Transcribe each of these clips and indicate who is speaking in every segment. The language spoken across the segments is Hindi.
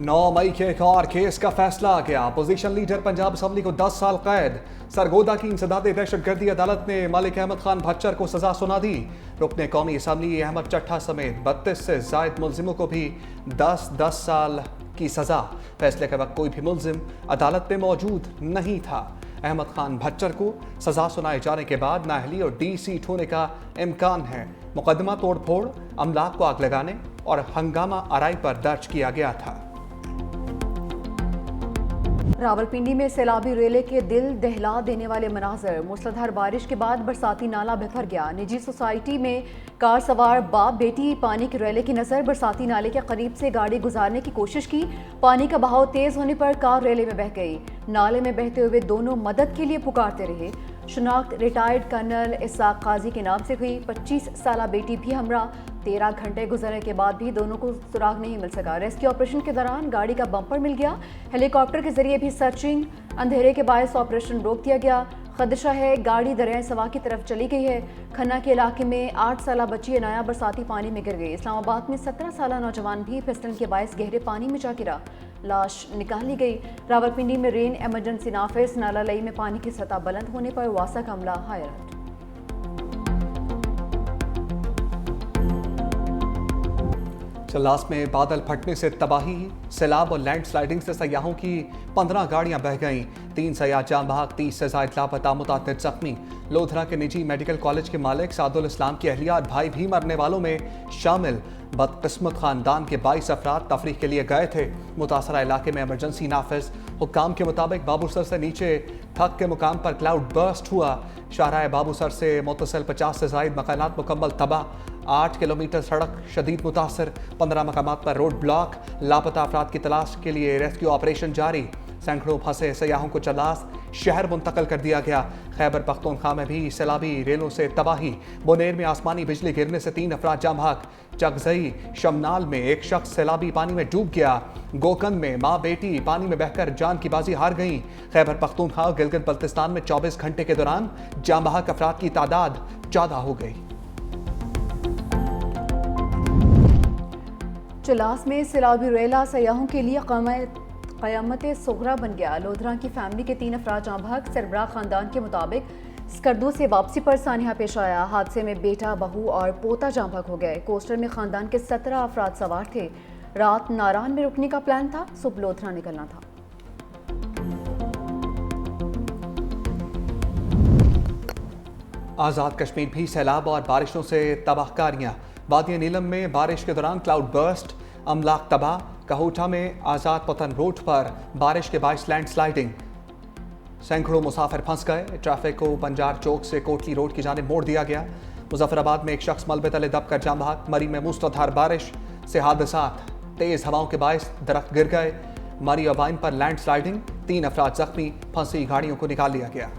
Speaker 1: 9 मई के एक और केस का फैसला आ गया। अपोजिशन लीडर पंजाब असम्बली को 10 साल कैद। सरगोदा की इंसदाद दहशतगर्दी अदालत ने मालिक अहमद खान भच्चर को सजा सुना दी। रुकने कौमी असम्बली अहमद चट्ठा समेत 32 से जायद मुलजिमों को भी 10-10 साल की सजा। फैसले के वक्त कोई भी मुलजिम अदालत में मौजूद नहीं था। अहमद खान भच्चर को सजा सुनाए जाने के बाद नाअहली और डी सीट होने का इम्कान है। मुकदमा तोड़फोड़, अमलाक को आग लगाने और हंगामा आराई पर दर्ज किया गया था।
Speaker 2: रावलपिंडी में सैलाबी रेले के दिल दहला देने वाले मनाजर। मूसलाधार बारिश के बाद बरसाती नाला बिखर गया। निजी सोसाइटी में कार सवार बाप बेटी पानी के रेले की नजर बरसाती नाले के करीब से गाड़ी गुजारने की कोशिश की। पानी का बहाव तेज होने पर कार रेले में बह गई। नाले में बहते हुए दोनों मदद के लिए पुकारते रहे। शनाख्त रिटायर्ड कर्नल इसाक काजी के नाम से हुई। 25 साला बेटी भी हमरा। 13 घंटे गुजरने के बाद भी दोनों को सुराग नहीं मिल सका। रेस्क्यू ऑपरेशन के दौरान गाड़ी का बम्पर मिल गया। हेलीकॉप्टर के जरिए भी सर्चिंग। अंधेरे के बायस ऑपरेशन रोक दिया गया। खदशा है गाड़ी दरियाए सवा की तरफ चली गई है। खन्ना के इलाके में 8 साला बच्ची अनाया बरसाती पानी में गिर गई। इस्लामाबाद में 17 साला नौजवान भी फिसलन के बायस गहरे पानी में जा गिरा। लाश निकाली गई। रावलपिंडी में रेन एमरजेंसी नाफिज। नाला लई में पानी की सतह बुलंद होने पर वासा का अमला हाई अलर्ट।
Speaker 1: चल्लास में बादल फटने से तबाही, सैलाब और लैंडस्लाइडिंग से सयाहों की 15 गाड़ियां बह गईं। 3 सयाह जाम बहक, 30 से जायद लापता, मुतादिद जख्मी। लोधरा के निजी मेडिकल कॉलेज के मालिक सादुल इस्लाम की अहलिया और भाई भी मरने वालों में शामिल। बदकिस्मत खानदान के 22 अफराद तफरीह के लिए गए थे। मुतासरा इलाके में एमरजेंसी नाफिज। हुक्काम के मुताबिक बाबूसर से नीचे थक के मुकाम पर क्लाउड बर्स्ट हुआ। शाहराह बाबूसर से मुतसिल 50 से जायद मकानात मुकम्मल तबाह। 8 किलोमीटर सड़क शदीद मुतासर। 15 मकामात पर रोड ब्लॉक। लापता अफराद की तलाश के लिए रेस्क्यू ऑपरेशन जारी। सैकड़ों फंसे सयाहों को चल्लास शहर मुंतकल कर दिया गया। खैबर पख्तूनख्वा में भी सैलाबी रेलों से तबाही। बुनेर में आसमानी बिजली गिरने से 3 अफराद जाम बहक। चकजई शमनाल में एक शख्स सैलाबी पानी में डूब गया। गोकंद में माँ बेटी पानी में बहकर जान की बाजी हार गईं। खैबर पख्तूनख्वा और गिलगित बल्तिस्तान में 24 घंटे के दौरान जाम बहक अफराद की तादाद 14 हो गई।
Speaker 2: चलास में सैलाबी रेला सयाहों के लिए क़यामत सुगरा बन गया। लोधरा की फैमिली के 3 अफराद जाँ बहक। सरबराह खानदान के मुताबिक स्कर्दू से वापसी पर सानिया पेश आया। हादसे में बेटा, बहू और पोता जाँ बहक हो गए। कोस्टर में खानदान के 17 अफराद सवार थे। रात नारान में रुकने का प्लान था, सुबह लोधरा निकलना था।
Speaker 1: आज़ाद कश्मीर भी सैलाब और बारिशों से तबाहकारियाँ। वादिया नीलम में बारिश के दौरान क्लाउड बर्स्ट, अमलाक तबाह। कहोटा में आज़ाद पतन रोड पर बारिश के बायस लैंडस्लाइडिंग। सैकड़ों मुसाफिर फंस गए। ट्रैफिक को बंजार चौक से कोटली रोड की जानिब मोड़ दिया गया। मुजफ्फराबाद में एक शख्स मलबे तले दबकर जाम बहक। मरी में मूसलाधार बारिश से हादसात। तेज हवाओं के बायस दरख्त गिर गए। मरी और वाइन पर लैंडस्लाइडिंग। 3 अफराद जख्मी। फंसी गाड़ियों को निकाल लिया गया।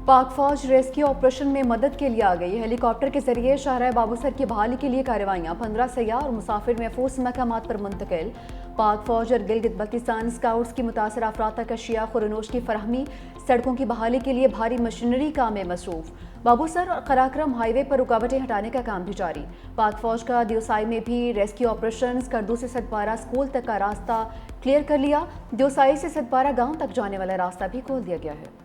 Speaker 2: पाक फौज रेस्क्यू ऑपरेशन में मदद के लिए आ गई। हेलीकॉप्टर के जरिए शाहराह बाबूसर की बहाली के लिए कार्रवाइयाँ। 15 सयाह और मुसाफिर महफूज मकामात पर मुंतकिल। पाक फौज और गिलगित बल्तिस्तान स्काउट्स की मुतासर अफराद तक अशिया खुरनोश की फरहमी। सड़कों की बहाली के लिए भारी मशीनरी काम में मसरूफ। बाबूसर और कराक्रम हाईवे पर रुकावटें हटाने का काम भी जारी। पाक फौज का दियोसाई में भी रेस्क्यू ऑपरेशन। स्कर्दू से सतपारा स्कूल तक का रास्ता क्लियर कर लिया। दियोसाई से सतपारा गाँव तक जाने वाला रास्ता भी खोल दिया गया है।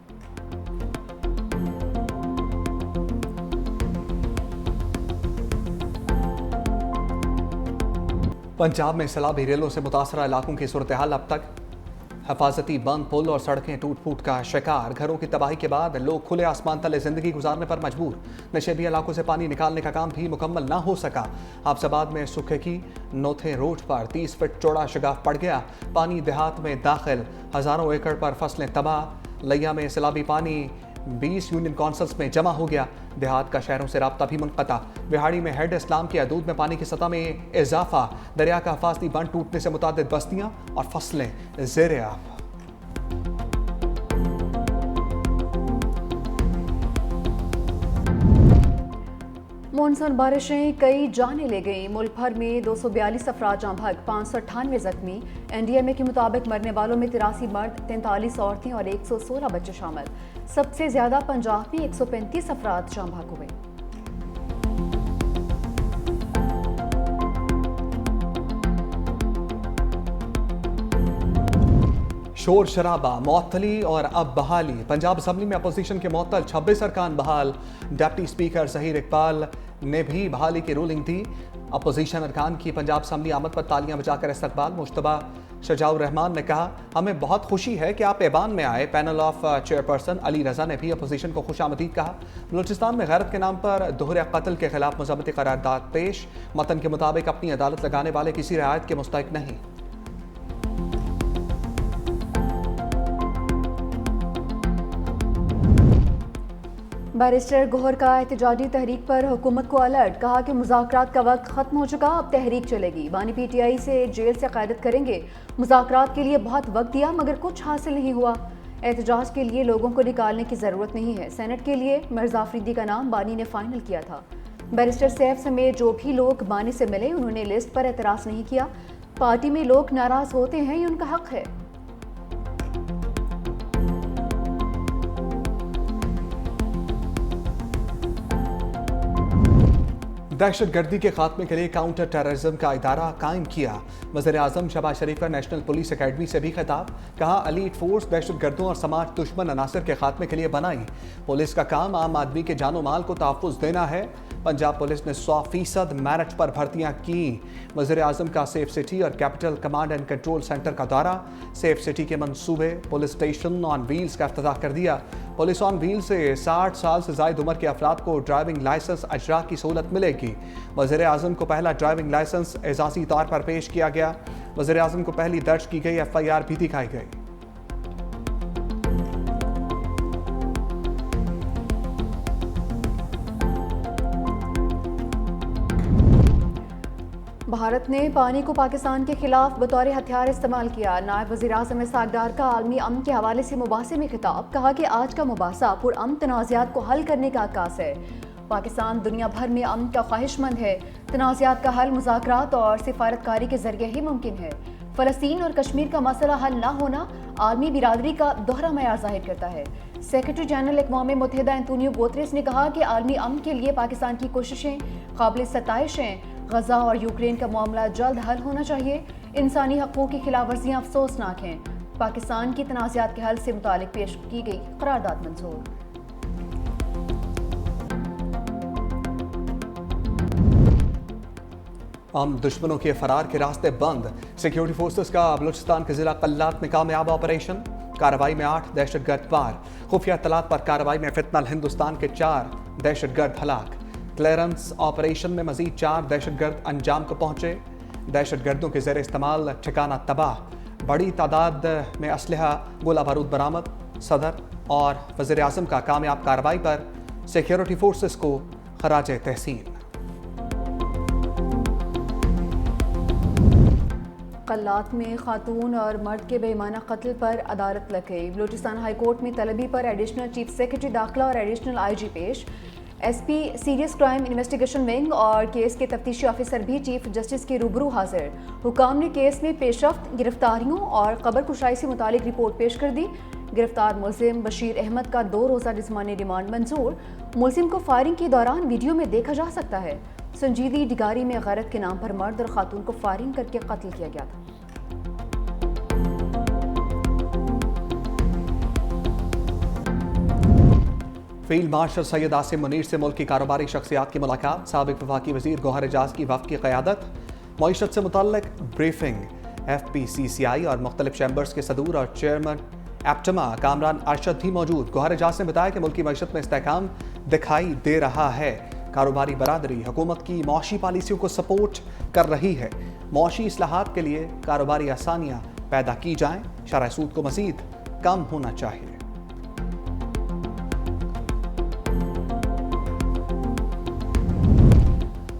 Speaker 1: पंजाब में सैलाबी रेलों से मुतासरा इलाकों की सूरत हाल अब तक। हिफाजती बंद पुल और सड़कें टूट फूट का शिकार। घरों की तबाही के बाद लोग खुले आसमान तले जिंदगी गुजारने पर मजबूर। नशेबी इलाकों से पानी निकालने का काम भी मुकम्मल ना हो सका। आफसाबाद में सूखे की नोथे रोड पर 30 फीट चौड़ा शगाफ पड़ गया। पानी देहात में दाखिल। हज़ारों एकड़ पर फसलें तबाह। लिया में सैलाबी पानी 20 यूनियन कौंसल्स में जमा हो गया। देहात का शहरों से राब्ता भी मुनक़ता। बिहाड़ी में हेड इस्लाम की हदूद में पानी की सतह में इजाफा। दरिया का हिफाजती बंद टूटने से मुतादिद बस्तियां और फसलें ज़ेरे आब।
Speaker 2: मानसून बारिशें कई जानें ले गईं। मुल्क भर में 242 अफराद जाँ बहक, 598 जख्मी। NDMA के मुताबिक मरने वालों में 83 मर्द, 43 औरतें और 116 बच्चे शामिल। सबसे ज्यादा पंजाब में 135 अफराद जाँ बहक हुए।
Speaker 1: शोर शराबा, मअतली और अब बहाली। पंजाब असम्बली में अपोजिशन के मुअत्तल 26 अरकान बहाल। डिप्टी स्पीकर ज़हीर इकबाल ने भी बहाली की रूलिंग दी। अपोजिशन अरकान की पंजाब असम्बली आमद पर तालियां बजाकर इस्तकबाल। मुश्तबा शजाउर रहमान ने कहा, हमें बहुत खुशी है कि आप ऐवान में आए। पैनल ऑफ चेयरपर्सन अली रजा ने भी अपोजिशन को खुशामदीद कहा। बलूचिस्तान में गैरत के नाम पर दोहरे कत्ल के खिलाफ मज़म्मती करारदाद पेश। मतन के मुताबिक अपनी अदालत लगाने वाले किसी रियायत के मुस्तहिक नहीं।
Speaker 2: बैरिस्टर गौहर का एहतजाजी तहरीक पर हुकूमत को अलर्ट। कहा कि मुज़ाकरात का वक्त खत्म हो चुका, अब तहरीक चलेगी। बानी PTI से जेल से क़यादत करेंगे। मुज़ाकरात के लिए बहुत वक्त दिया मगर कुछ हासिल नहीं हुआ। एहतजाज के लिए लोगों को निकालने की ज़रूरत नहीं है। सेनेट के लिए मिर्ज़ा अफरीदी का नाम बानी ने फाइनल किया था। बैरिस्टर सैफ समेत जो भी लोग बानी से मिले उन्होंने लिस्ट पर एतराज़ नहीं किया। पार्टी में लोग नाराज़ होते हैं, ये उनका हक है।
Speaker 1: दहशत गर्दी के खात्मे के लिए काउंटर टेररिज्म का इदारा कायम किया। वज़ीर आज़म शहबाज शरीफ का नेशनल पुलिस अकेडमी से भी खिताब। कहा, एलीट फोर्स दहशत गर्दों और समाज दुश्मन अनासर के खात्मे के लिए बनाई। पुलिस का काम आम आदमी के जानो माल को तहफ़्फ़ुज़ देना है। पंजाब पुलिस ने 100% मेरिट पर भर्तियां की। वज़ीर आज़म का सेफ सिटी और capital command and control centre का दौरा। सेफ सिटी के मंसूबे, पुलिस स्टेशन ऑन व्हील्स का इफ्तिताह कर दिया। पुलिस ऑन व्हील से 60 साल से ज़ायद उम्र के अफराद को ड्राइविंग लाइसेंस अजरा की सहूलत मिलेगी। वज़ीर आज़म को पहला ड्राइविंग लाइसेंस एजाज़ी तौर पर पेश किया गया। वज़ीर आज़म को पहली दर्ज की गई FIR भी दिखाई गई।
Speaker 2: भारत ने पानी को पाकिस्तान के खिलाफ बतौर हथियार इस्तेमाल किया। नायब वज़ीर आज़म इसहाक़ डार का आलमी अमन के हवाले से मुबासे में खिताब। कहा कि आज का मुबासा पुरअमन तनाज़ात को हल करने का अक्कास है। पाकिस्तान दुनिया भर में अमन का ख्वाहिशमंद है। तनाज़ात का हल मुज़ाकरात और सिफारतकारी के जरिए ही मुमकिन है। फ़लस्तीन और कश्मीर का मसला हल न होना आलमी बिरादरी का दोहरा मयार ज़ाहिर करता है। सेक्रेटरी जनरल अक़वाम मुत्तहिदा एंटोनियो गुतेरेस ने कहा कि आलमी अमन के लिए पाकिस्तान की कोशिशें काबिल सताइश हैं। गजा और यूक्रेन का मामला जल्द हल होना चाहिए। इंसानी हक़ों की खिलाफवर्जियाँ अफसोसनाक हैं। पाकिस्तान की तनाज़ात के हल से मुतालिक पेश की गई करारदाद मंजूर।
Speaker 1: हम दुश्मनों के फरार के रास्ते बंद। सिक्योरिटी फोर्सेस का बलूचिस्तान के जिला कल्लात में कामयाब ऑपरेशन। कार्रवाई में 8 दहशतगर्द पार। खुफिया इत्तलात पर कार्रवाई में फितनल हिंदुस्तान के 4 दहशतगर्द हलाक। क्लियरेंस ऑपरेशन में मजीद 4 दहशतगर्द अंजाम को पहुंचे। दहशतगर्दों के ज़ेर इस्तेमाल ठिकाना तबाह। बड़ी तादाद में असलहा गोला बारूद बरामद। सदर और वज़ीर आज़म का कामयाब कार्रवाई पर सिक्योरिटी फोर्सेस को खराज तहसीन।
Speaker 2: कल्लात में खातून और मर्द के बेईमाना कत्ल पर अदालत लग गई। बलूचिस्तान हाई कोर्ट में तलबी पर एडिशनल चीफ सेक्रेटरी दाखिला और एडिशनल IG पेश। SP serious crime investigation wing और केस के तफ्तीशी ऑफिसर भी चीफ जस्टिस के रूबरू हाजिर। हुकाम ने केस में पेशरफ्त, गिरफ्तारियों और कबर कुशाई से मुतालिक रिपोर्ट पेश कर दी। गिरफ्तार मुलजिम बशीर अहमद का 2 रोज़ा जिस्मानी रिमांड मंजूर। मुलजिम को फायरिंग के दौरान वीडियो में देखा जा सकता है। संजीदी डिगारी में गैरत के नाम पर मर्द और खातून को फायरिंग करके कत्ल किया गया था।
Speaker 1: फील्ड मार्शल सैयद आसिम मुनीर से मुल्क की कारोबारी शख्सियात की मुलाकात। साबिक वफाकी वज़ीर गौहर एजाज की वफ़द की क़यादत। मईशत से मुतल्लिक़ ब्रीफिंग। FPCCI और मुख्तलिफ चैम्बर्स के सदूर और चेयरमैन एप्टमा कामरान अरशद भी मौजूद। गौहर एजाज ने बताया कि मुल्क की मईशत में इस्तेहकाम दिखाई दे रहा है। कारोबारी बरादरी हुकूमत की मौशी पॉलिसियों को सपोर्ट कर रही है। मौशी इस्लाहात के लिए कारोबारी आसानियाँ पैदा की जाएँ। शरह सूद को मज़ीद कम होना चाहिए।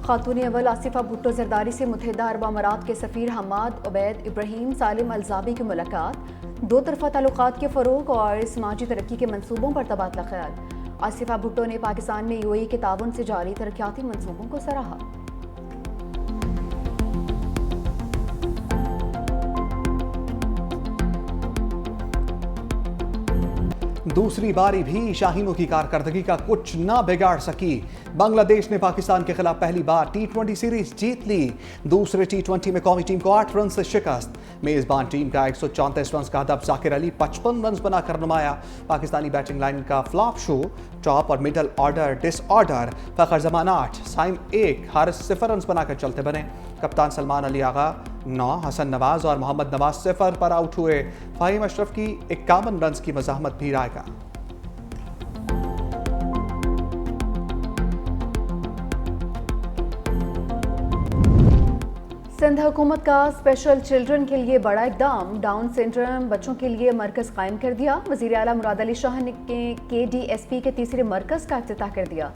Speaker 2: खातून अव्वल आसिफा भुट्टो जरदारी से मुत्तहिदा अरब अमारात के सफ़ीर हमाद उबैद इब्राहिम सालिम अलजाबी की मुलाकात। 2 तरफ़ा ताल्लुकात के फ़रोग़ और समाजी तरक्की के मंसूबों पर तबादला ख्याल। आसिफा भुट्टो ने पाकिस्तान में यूएई के ताउन से जारी तरक्याती मंसूबों को सराहा।
Speaker 1: दूसरी बारी भी शाहीनों की कारकर्दगी का कुछ ना बिगाड़ सकी। बांग्लादेश ने पाकिस्तान के खिलाफ पहली बार टी20 सीरीज जीत ली। दूसरे टी20 में कौमी टीम को 8 रन से शिकस्त। मेजबान टीम का 134 रन का हदफ जाकिर अली 55 रन बनाकर नुमाया। पाकिस्तानी बैटिंग लाइन का फ्लॉप शो, टॉप और मिडल ऑर्डर डिसऑर्डर। फखर जमान 8, साइम 1, हारिस 0 रन बनाकर चलते बने। कप्तान सलमान अली आगा 9, हसन नवाज और मोहम्मद नवाज 0 पर आउट हुए। फ़हीम अशरफ की 51 रन की मज़ाहमत भी रायगा।
Speaker 2: सिंध हुकूमत का स्पेशल चिल्ड्रन के लिए बड़ा इकदाम, डाउन सिंड्रोम बच्चों के लिए मरकज कायम कर दिया। वज़ीर आला मुराद अली शाह ने KDSP के तीसरे मरकज का इफ्तिताह कर दिया।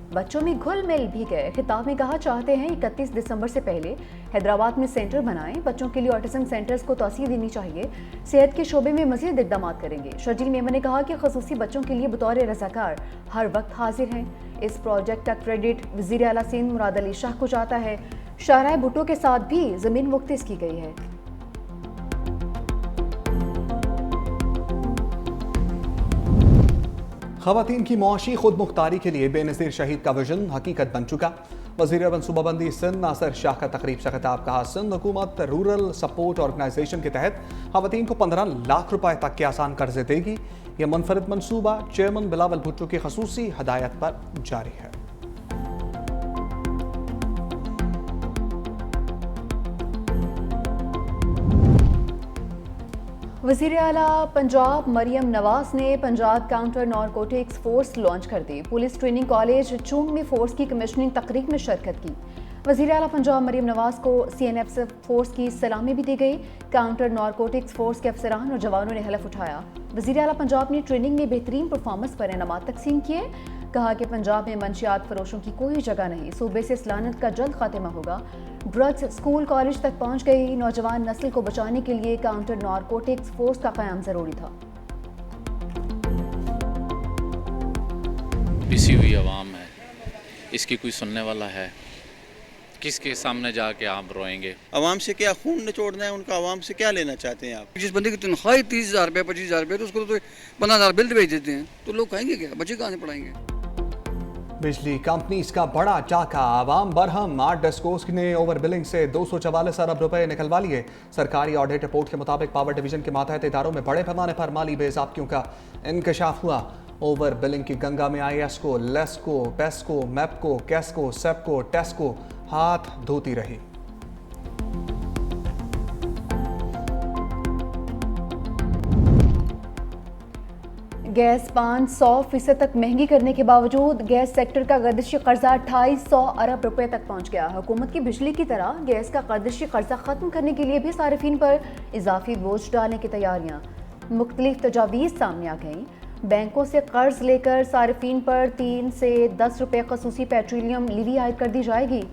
Speaker 2: बच्चों में घुल मिल भी गए। खिताब में कहा चाहते हैं 31 दिसंबर से पहले हैदराबाद में सेंटर बनाएं। बच्चों के लिए ऑटिज्म सेंटर्स को तौसीह देनी चाहिए। सेहत के शोबे में मज़ीद इक़दाम करेंगे। शर्जील मेमन ने कहा कि खसूसी बच्चों के लिए बतौर रज़ाकार हर वक्त हाजिर हैं। इस प्रोजेक्ट का क्रेडिट वज़ीर आला सिंध मुराद अली शाह को जाता है। शाहराह भुट्टो के साथ भी ज़मीन मुख्तस की गई है।
Speaker 1: ख़वातीन की मुआशी खुद मुख्तारी के लिए बेनज़ीर शहीद का विजन हकीकत बन चुका। वज़ीर मनसूबाबंदी सिंध नासिर शाह का तकरीब से खिताब। कहा सिंध हुकूमत रूरल सपोर्ट ऑर्गेनाइजेशन के तहत ख़वातीन को 15 लाख रुपए तक के आसान कर्जे देगी। यह मुनफरिद मनसूबा चेयरमैन बिलावल भुट्टो की खसूसी हदायत पर जारी है।
Speaker 2: वज़ीर आला पंजाब मरियम नवाज ने Punjab counter narcotics force launch कर दी। पुलिस ट्रेनिंग कॉलेज चूंग में फोर्स की कमिश्निंग तकरीब में शिरकत की। वज़ीर आला पंजाब मरियम नवाज को CNF फोर्स की सलामी भी दी गई। काउंटर नारकोटिक्स फोर्स के अफसरान और जवानों ने हलफ उठाया। वज़ीर आला पंजाब ने ट्रेनिंग में बेहतरीन परफॉर्मेंस पर इनामात तकसीम किए। कहा कि पंजाब में मंशियात फरोशों की कोई जगह नहीं। सूबे से इस लानत का जल्द खात्मा होगा। ड्रग्स स्कूल कॉलेज तक पहुंच गई। नौजवान नस्ल को बचाने के लिए काउंटर नारकोटिक्स फोर्स का क़याम ज़रूरी था।
Speaker 3: पिसी हुई आवाम है, इसकी कोई सुनने वाला है? किसके सामने जाके आप रोएंगे?
Speaker 4: आवाम से क्या खून निचोड़ना है उनका? आवाम से क्या लेना चाहते हैं आप?
Speaker 5: जिस बंदे की तनख्वाही 30,000 रुपये 25,000 रुपये, तो उसको तो 15,000 बिल भेज देते हैं, तो लोग खाएंगे क्या? बच्चे कहाँ से पढ़ाएंगे?
Speaker 1: बिजली कंपनीज का बड़ा चाका, आवाम बरहम। 8 डेस्कोस ने ओवर बिलिंग से 244 अरब रुपए निकलवा लिए। सरकारी ऑडिट रिपोर्ट के मुताबिक पावर डिवीजन के मातहत इदारों में बड़े पैमाने पर माली बेज़ाब्तियों का इंकशाफ हुआ। ओवर बिलिंग की गंगा में ISCO, लेस्को, पेस्को, मैपको, कैस्को, सेपको, टेस्को हाथ धोती रही।
Speaker 2: गैस 500% तक महंगी करने के बावजूद गैस सेक्टर का गर्दिशी कर्जा 2800 अरब रुपए तक पहुंच गया। हुकूमत की बिजली की तरह गैस का गर्दिशी कर्जा खत्म करने के लिए भी सारिफीन पर इजाफी बोझ डालने की तैयारियां। मुख्तलिफ तजावीज़ सामने आ गईं। बैंकों से कर्ज लेकर सारिफीन पर 3 से 10 रुपए खसूसी पेट्रोलियम लीवी आयद कर दी जाएगी।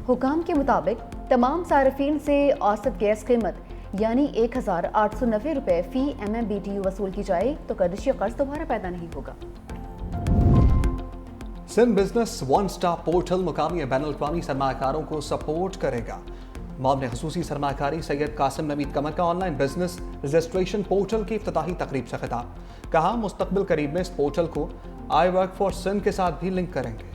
Speaker 2: हुकाम के मुताबिक तमाम सारिफीन से औसत गैस कीमत यानी 1,890 रुपए फी MMBTU वसूल की जाए तो गर्दिशी कर्ज दोबारा पैदा नहीं होगा।
Speaker 1: Sindh business one stop portal मुकामी बैन अल-अक़वामी सरमाकारों को सपोर्ट करेगा। मामले खसूसी सरमाकारी सैयद कासिम नवीद कमर का ऑनलाइन बिजनेस रजिस्ट्रेशन पोर्टल की इफ्तिताही तकरीब से खिताब। कहा मुस्तकबिल करीब में इस पोर्टल को आई वर्क फॉर सिंध के साथ भी लिंक करेंगे।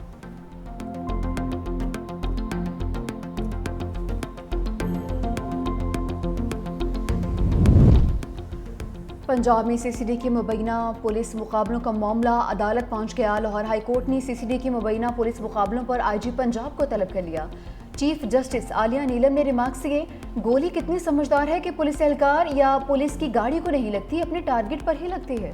Speaker 2: पंजाब में CCD के मुबैना पुलिस मुकाबलों का मामला अदालत पहुंच गया। लाहौर हाई कोर्ट ने CCD के मुबैना पुलिस मुकाबलों पर IG पंजाब को तलब कर लिया। चीफ जस्टिस आलिया नीलम ने रिमार्क्स किए, गोली कितनी समझदार है कि पुलिस एहलकार या पुलिस की गाड़ी को नहीं लगती, अपने टारगेट पर ही लगती है।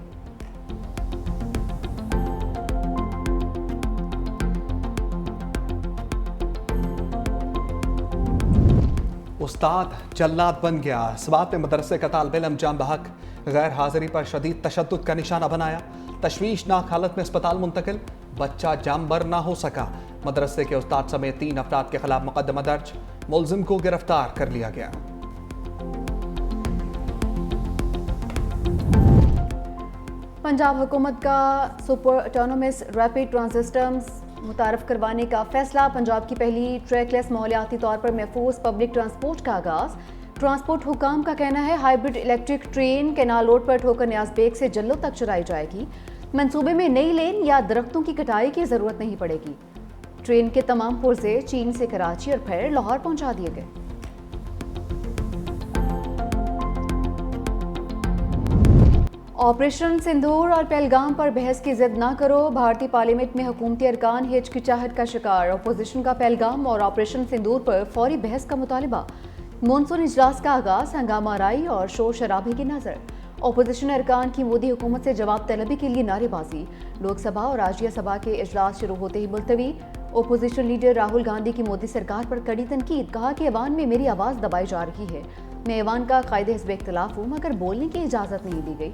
Speaker 1: उस्ताद जल्लाद बन गया। सवात में मदरसे का तालिब इल्म जाम बहक, गैर हाजिरी पर शदीद तशद्दुद का निशाना बनाया। तशवीशनाक हालत में अस्पताल मुंतकिल, बच्चा जामबर ना हो सका। मदरसे के उस्ताद समेत 3 अफराद के खिलाफ मुकदमा दर्ज, मुलजिम को गिरफ्तार कर लिया गया।
Speaker 2: पंजाब हुकूमत का super autonomous rapid transit systems मुतारफ करवाने का फैसला। पंजाब की पहली ट्रैकलेस माहौलियाती तौर पर महफूज पब्लिक ट्रांसपोर्ट का आगाज। ट्रांसपोर्ट हुकाम का कहना है hybrid electric train canal road पर ठोकर न्याज बेग से जल्लो तक चलाई जाएगी। मंसूबे में नई लेन या दरख्तों की कटाई की जरूरत नहीं पड़ेगी। ट्रेन के तमाम पुर्जे चीन से कराची और फिर लाहौर पहुंचा दिए गए। ऑपरेशन सिंदूर और पहलगाम पर बहस की जिद ना करो। भारतीय पार्लियामेंट में हुकूमती अरकान हिचकिचाहट का शिकार। अपोजिशन का पहलगाम और ऑपरेशन सिंदूर पर फौरी बहस का मुतालिबा। मॉनसून इजलास का आगाज हंगामा राई और शोर शराबे की नजर। अपोजिशन अरकान की मोदी हुकूमत से जवाब तलबी के लिए नारेबाजी। लोकसभा और राज्यसभा के इजलास शुरू होते ही मुलतवी। अपोजिशन लीडर राहुल गांधी की मोदी सरकार पर कड़ी तनकीद। कहा कि ऐवान में मेरी आवाज़ दबाई जा रही है। मैं ऐवान का कायदे हिस्ब इख्तिलाफ हूँ मगर बोलने की इजाज़त नहीं दी गई।